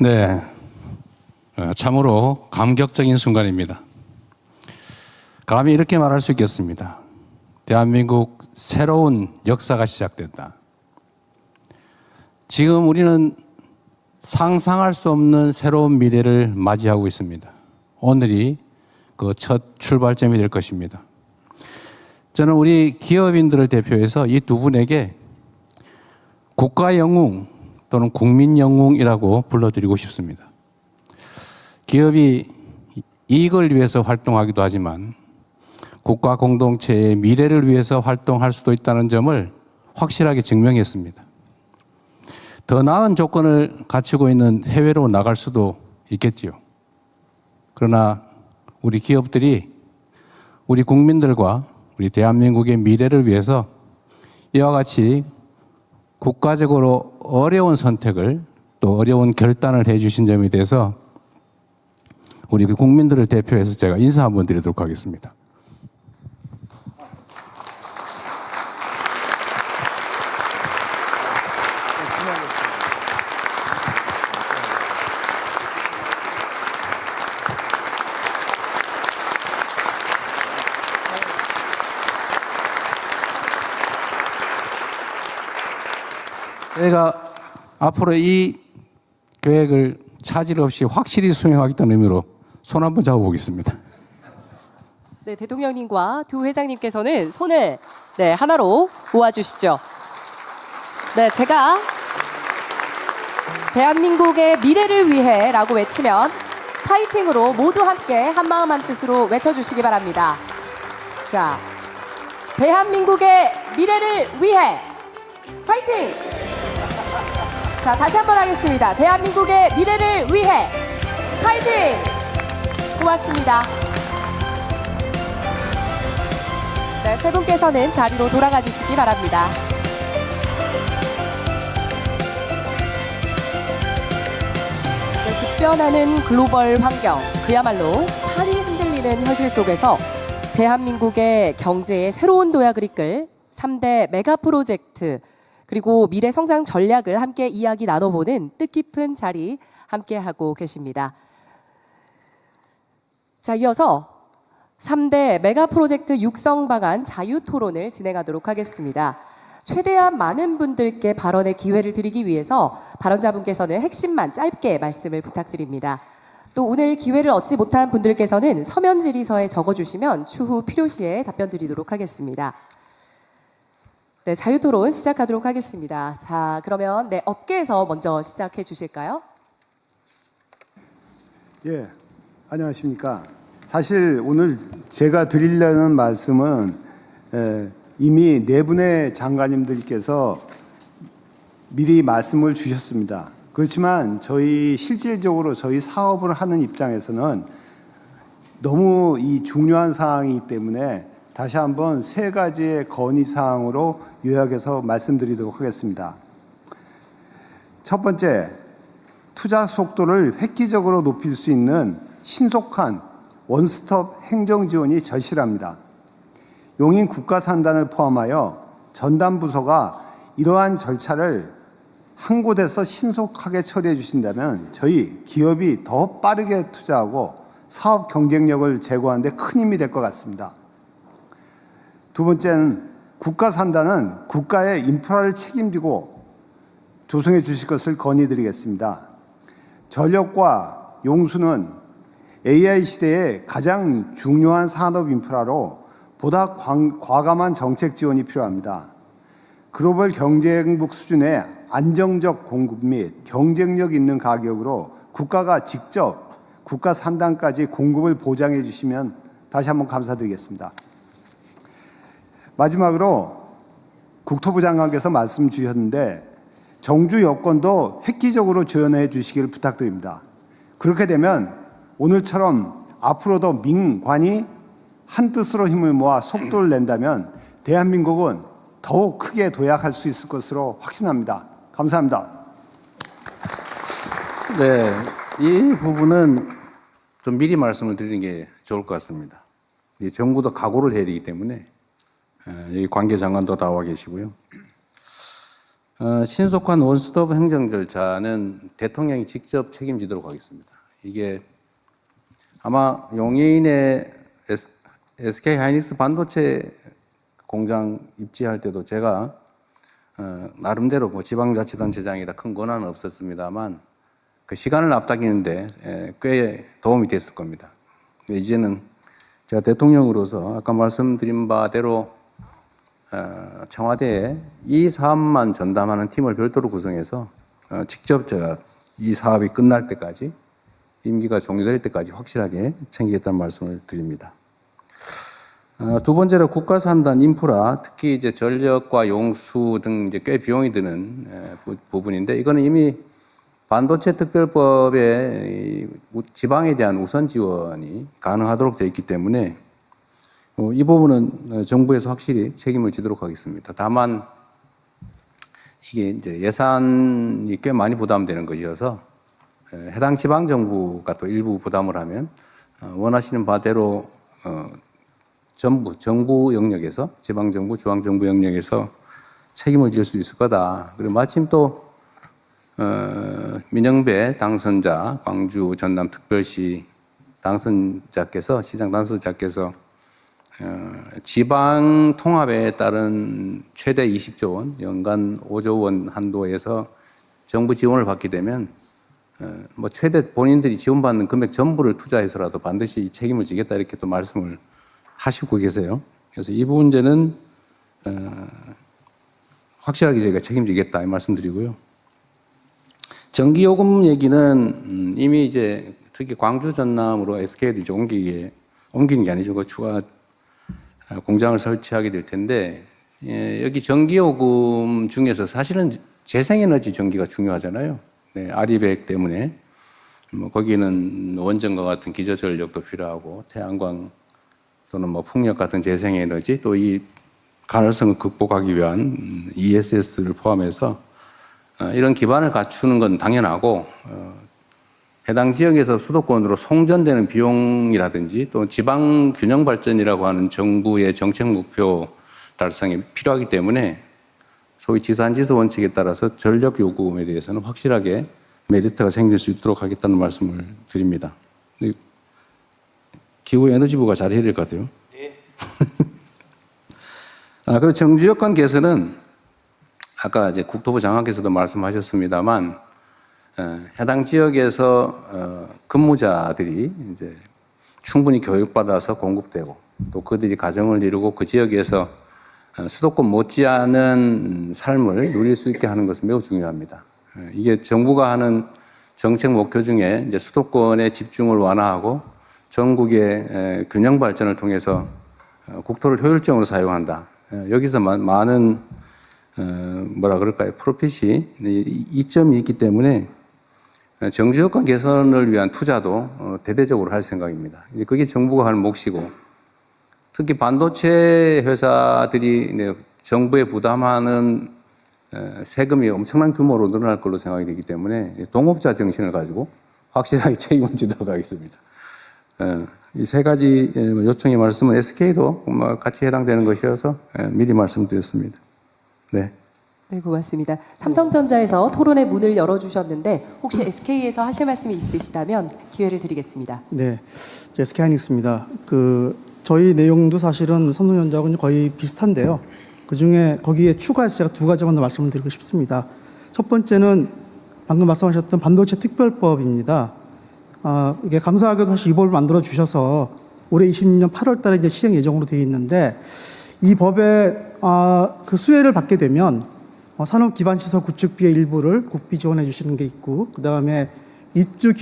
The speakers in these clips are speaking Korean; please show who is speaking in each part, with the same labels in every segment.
Speaker 1: 네, 참으로 감격적인 순간입니다. 감히 이렇게 말할 수 있겠습니다. 대한민국 새로운 역사가 시작됐다. 지금 우리는 상상할 수 없는 새로운 미래를 맞이하고 있습니다. 오늘이 그 첫 출발점이 될 것입니다. 저는 우리 기업인들을 대표해서 이 두 분에게 국가 영웅 또는 국민 영웅이라고 불러드리고 싶습니다. 기업이 이익을 위해서 활동하기도 하지만 국가 공동체의 미래를 위해서 활동할 수도 있다는 점을 확실하게 증명했습니다. 더 나은 조건을 갖추고 있는 해외로 나갈 수도 있겠지요. 그러나 우리 기업들이 우리 국민들과 우리 대한민국의 미래를 위해서 이와 같이 국가적으로 어려운 선택을 또 어려운 결단을 해 주신 점에 대해서 우리 국민들을 대표해서 제가 인사 한번 드리도록 하겠습니다. 저희가 앞으로 이 계획을 차질 없이 확실히 수행하겠다는 의미로 손 한번 잡아보겠습니다.
Speaker 2: 네, 대통령님과 두 회장님께서는 손을 하나로 모아주시죠. 네, 제가 대한민국의 미래를 위해라고 외치면 파이팅으로 모두 함께 한마음 한뜻으로 외쳐주시기 바랍니다. 자, 대한민국의 미래를 위해 파이팅! 자, 다시 한번 하겠습니다. 대한민국의 미래를 위해 파이팅! 고맙습니다. 네, 세 분께서는 자리로 돌아가 주시기 바랍니다. 네, 급변하는 글로벌 환경, 그야말로 판이 흔들리는 현실 속에서 대한민국의 경제의 새로운 도약을 이끌 3대 메가 프로젝트 그리고 미래 성장 전략을 함께 이야기 나눠보는 뜻깊은 자리 함께하고 계십니다. 자, 이어서 3대 메가 프로젝트 육성 방안 자유 토론을 진행하도록 하겠습니다. 최대한 많은 분들께 발언의 기회를 드리기 위해서 발언자분께서는 핵심만 짧게 말씀을 부탁드립니다. 또 오늘 기회를 얻지 못한 분들께서는 서면 질의서에 적어주시면 추후 필요시에 답변 드리도록 하겠습니다. 네, 자유토론 시작하도록 하겠습니다. 자, 그러면 업계에서 먼저 시작해 주실까요?
Speaker 3: 예, 안녕하십니까. 사실 오늘 제가 드리려는 말씀은 이미 네 분의 장관님들께서 미리 말씀을 주셨습니다. 그렇지만 실질적으로 저희 사업을 하는 입장에서는 너무 이 중요한 사항이기 때문에 다시 한번 세 가지의 건의사항으로 요약해서 말씀드리도록 하겠습니다. 첫 번째, 투자 속도를 획기적으로 높일 수 있는 신속한 원스톱 행정지원이 절실합니다. 용인 국가산단을 포함하여 전담부서가 이러한 절차를 한 곳에서 신속하게 처리해 주신다면 저희 기업이 더 빠르게 투자하고 사업 경쟁력을 제고하는 데 큰 힘이 될 것 같습니다. 두 번째는 국가산단은 국가의 인프라를 책임지고 조성해 주실 것을 건의드리겠습니다. 전력과 용수는 AI 시대의 가장 중요한 산업 인프라로 보다 과감한 정책 지원이 필요합니다. 글로벌 경쟁국 수준의 안정적 공급 및 경쟁력 있는 가격으로 국가가 직접 국가산단까지 공급을 보장해 주시면 다시 한번 감사드리겠습니다. 마지막으로 국토부 장관께서 말씀 주셨는데 정주 여건도 획기적으로 지원해 주시기를 부탁드립니다. 그렇게 되면 오늘처럼 앞으로도 민관이 한뜻으로 힘을 모아 속도를 낸다면 대한민국은 더욱 크게 도약할 수 있을 것으로 확신합니다. 감사합니다.
Speaker 1: 네, 이 부분은 좀 미리 말씀을 드리는 게 좋을 것 같습니다. 정부도 각오를 해야 되기 때문에 여기 관계장관도 나와 계시고요. 신속한 원스톱 행정 절차는 대통령이 직접 책임지도록 하겠습니다. 이게 아마 용인의 SK 하이닉스 반도체 공장 입지할 때도 제가 나름대로 뭐 지방자치단체장이라 큰 권한은 없었습니다만 그 시간을 앞당기는데 꽤 도움이 됐을 겁니다. 이제는 제가 대통령으로서 아까 말씀드린 바대로 청와대에 이 사업만 전담하는 팀을 별도로 구성해서 직접 제가 이 사업이 끝날 때까지 임기가 종료될 때까지 확실하게 챙기겠다는 말씀을 드립니다. 두 번째로 국가산단 인프라, 특히 이제 전력과 용수 등 이제 꽤 비용이 드는 부분인데 이거는 이미 반도체 특별법에 지방에 대한 우선 지원이 가능하도록 되어 있기 때문에 이 부분은 정부에서 확실히 책임을 지도록 하겠습니다. 다만 이게 이제 예산이 꽤 많이 부담되는 것이어서 해당 지방 정부가 또 일부 부담을 하면 원하시는 바대로 전부 정부 영역에서 지방 정부, 중앙 정부 영역에서 책임을 질 수 있을 거다. 그리고 마침 또 민영배 당선자, 광주 전남 특별시 당선자께서 시장 당선자께서 지방 통합에 따른 최대 20조 원, 연간 5조 원 한도에서 정부 지원을 받게 되면 뭐 최대 본인들이 지원받는 금액 전부를 투자해서라도 반드시 책임을 지겠다 이렇게 또 말씀을 하시고 계세요. 그래서 이 문제는 확실하게 저희가 책임지겠다 이 말씀드리고요. 전기요금 얘기는 이미 이제 특히 광주 전남으로 SK도 이제 옮기는 게 아니죠. 그 추가 공장을 설치하게 될 텐데 여기 전기요금 중에서 사실은 재생에너지 전기가 중요하잖아요. 네, 아리백 때문에 뭐 거기는 원전과 같은 기저전력도 필요하고 태양광 또는 뭐 풍력 같은 재생에너지 또 이 가능성을 극복하기 위한 ESS를 포함해서 이런 기반을 갖추는 건 당연하고 해당 지역에서 수도권으로 송전되는 비용이라든지 또 지방 균형 발전이라고 하는 정부의 정책 목표 달성이 필요하기 때문에 소위 지산지수 원칙에 따라서 전력 요금에 대해서는 확실하게 메리트가 생길 수 있도록 하겠다는 말씀을 드립니다. 기후에너지부가 잘해야 될 것 같아요. 네. 그리고 정주 여건 개선은 아까 이제 국토부 장관께서도 말씀하셨습니다만 해당 지역에서 근무자들이 이제 충분히 교육받아서 공급되고 또 그들이 가정을 이루고 그 지역에서 수도권 못지않은 삶을 누릴 수 있게 하는 것은 매우 중요합니다. 이게 정부가 하는 정책 목표 중에 이제 수도권의 집중을 완화하고 전국의 균형 발전을 통해서 국토를 효율적으로 사용한다. 여기서 많은 뭐라 그럴까요? 프로핏이 이점이 있기 때문에 정주 여건 개선을 위한 투자도 대대적으로 할 생각입니다. 그게 정부가 하는 몫이고 특히 반도체 회사들이 정부에 부담하는 세금이 엄청난 규모로 늘어날 걸로 생각이 되기 때문에 동업자 정신을 가지고 확실하게 책임을 지도록 하겠습니다. 이 세 가지 요청의 말씀은 SK도 같이 해당되는 것이어서 미리 말씀드렸습니다. 네.
Speaker 2: 네, 고맙습니다. 삼성전자에서 토론의 문을 열어주셨는데 혹시 SK에서 하실 말씀이 있으시다면 기회를 드리겠습니다.
Speaker 4: 네, SK 하이닉스입니다. 저희 내용도 사실은 삼성전자하고 거의 비슷한데요. 그 중에 거기에 추가해서 제가 두 가지만 더 말씀을 드리고 싶습니다. 첫 번째는 방금 말씀하셨던 반도체 특별법입니다. 이게 감사하게도 사실 이 법을 만들어 주셔서 올해 20년 8월 달에 이제 시행 예정으로 되어 있는데 이 법에 그 수혜를 받게 되면 산업기반시설 구축비의 일부를 국비 지원해 주시는 게 있고 그 다음에 입주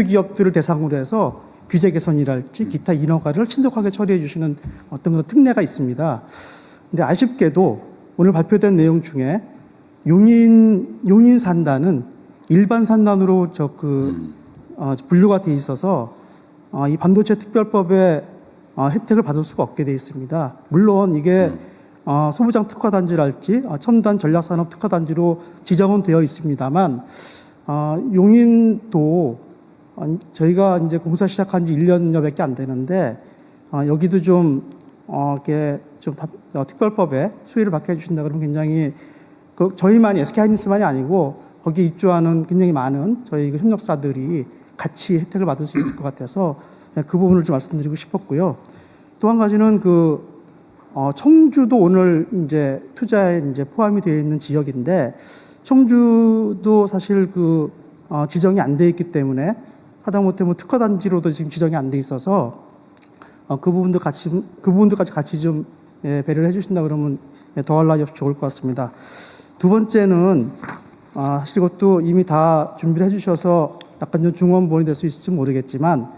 Speaker 4: 기업들을 대상으로 해서 규제 개선이랄지 기타 인허가를 신속하게 처리해 주시는 어떤 그런 특례가 있습니다. 근데 아쉽게도 오늘 발표된 내용 중에 용인 산단은 일반 산단으로 분류가 돼 있어서 이 반도체 특별법에 혜택을 받을 수가 없게 돼 있습니다. 물론 이게 소부장 특화단지랄지 첨단 전략산업 특화단지로 지정은 되어 있습니다만 용인도 저희가 이제 공사 시작한 지 1년여밖에 안 되는데 여기도 좀 특별법에 수혜를 받게 해주신다 그러면 굉장히 저희만이 SK하이닉스만이 아니고 거기에 입주하는 굉장히 많은 저희 그 협력사들이 같이 혜택을 받을 수 있을 것 같아서 그 부분을 좀 말씀드리고 싶었고요. 또 한 가지는 청주도 오늘 이제 투자에 이제 포함이 되어 있는 지역인데 청주도 사실 지정이 안 돼 있기 때문에 하다못해 특화 단지로도 지금 지정이 안 돼 있어서 그 부분들까지 같이 좀 배려를 해주신다 그러면 더할 나위 없이 좋을 것 같습니다. 두 번째는 사실 그것도 이미 다 준비를 해주셔서 약간 좀 중원본이 될 수 있을지 모르겠지만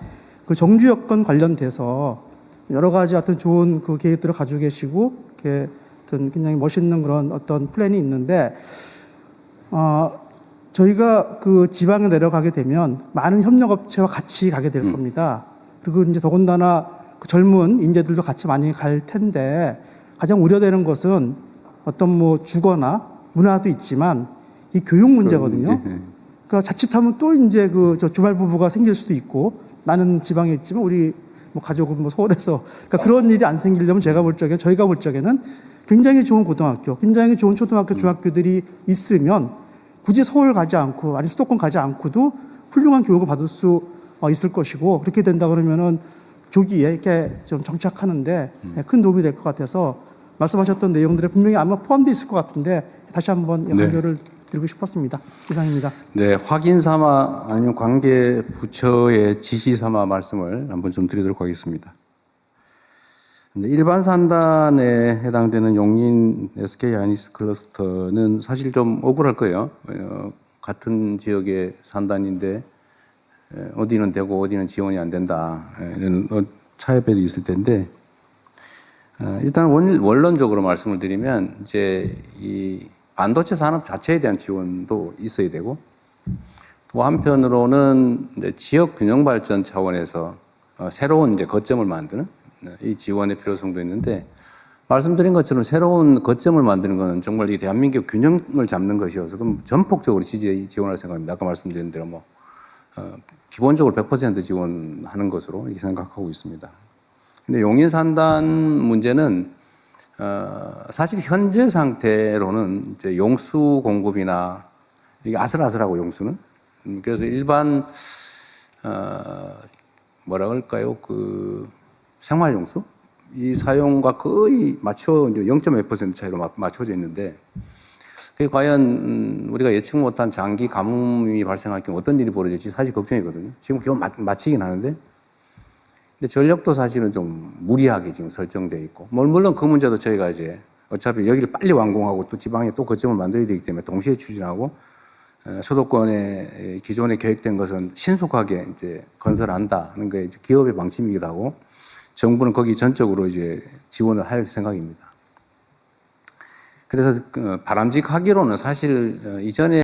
Speaker 4: 그 정주 여건 관련돼서 여러 가지 어떤 좋은 그 계획들을 가지고 계시고 어떤 굉장히 멋있는 그런 어떤 플랜이 있는데 저희가 그 지방에 내려가게 되면 많은 협력업체와 같이 가게 될 겁니다. 그리고 이제 더군다나 그 젊은 인재들도 같이 많이 갈 텐데 가장 우려되는 것은 어떤 주거나 문화도 있지만 이 교육 문제거든요. 그러니까 자칫하면 또 이제 저 주말 부부가 생길 수도 있고 나는 지방에 있지만 우리 가족은 서울에서 그러니까 그런 일이 안 생기려면 저희가 볼 적에는 굉장히 좋은 고등학교, 굉장히 좋은 초등학교, 중학교들이 있으면 굳이 서울 가지 않고 아니 수도권 가지 않고도 훌륭한 교육을 받을 수 있을 것이고 그렇게 된다 그러면은 조기에 이렇게 좀 정착하는데 큰 도움이 될 것 같아서 말씀하셨던 내용들에 분명히 아마 포함되어 있을 것 같은데 다시 한번 강조를 드리고 싶었습니다. 이상입니다.
Speaker 1: 네, 확인 삼아 아니면 관계 부처의 지시 삼아 말씀을 한번 좀 드리도록 하겠습니다. 일반 산단에 해당되는 용인 SK하이닉스 클러스터는 사실 좀 억울할 거예요. 같은 지역의 산단인데 어디는 되고 어디는 지원이 안 된다 이런 차이별이 있을 텐데 일단 원론적으로 말씀을 드리면 이제 이 반도체 산업 자체에 대한 지원도 있어야 되고 또 한편으로는 이제 지역 균형 발전 차원에서 새로운 이제 거점을 만드는 이 지원의 필요성도 있는데 말씀드린 것처럼 새로운 거점을 만드는 것은 정말 이 대한민국 균형을 잡는 것이어서 그럼 전폭적으로 지원할 생각입니다. 아까 말씀드린 대로 기본적으로 100% 지원하는 것으로 이렇게 생각하고 있습니다. 근데 용인 산단 문제는 사실 현재 상태로는 이제 용수 공급이나 이게 아슬아슬하고 용수는 그래서 일반 뭐라 그럴까요? 생활 용수 이 사용과 거의 맞춰 이제 0.1% 차이로 맞춰져 있는데 그게 과연 우리가 예측 못한 장기 가뭄이 발생할 경우 어떤 일이 벌어질지 사실 걱정이거든요. 지금 기온 맞추긴 하는데. 근데 전력도 사실은 좀 무리하게 지금 설정되어 있고, 물론 그 문제도 저희가 이제 어차피 여기를 빨리 완공하고 또 지방에 또 거점을 만들어야 되기 때문에 동시에 추진하고, 수도권에 기존에 계획된 것은 신속하게 이제 건설한다는 게 이제 기업의 방침이기도 하고, 정부는 거기 전적으로 이제 지원을 할 생각입니다. 그래서 바람직하기로는 사실 이전에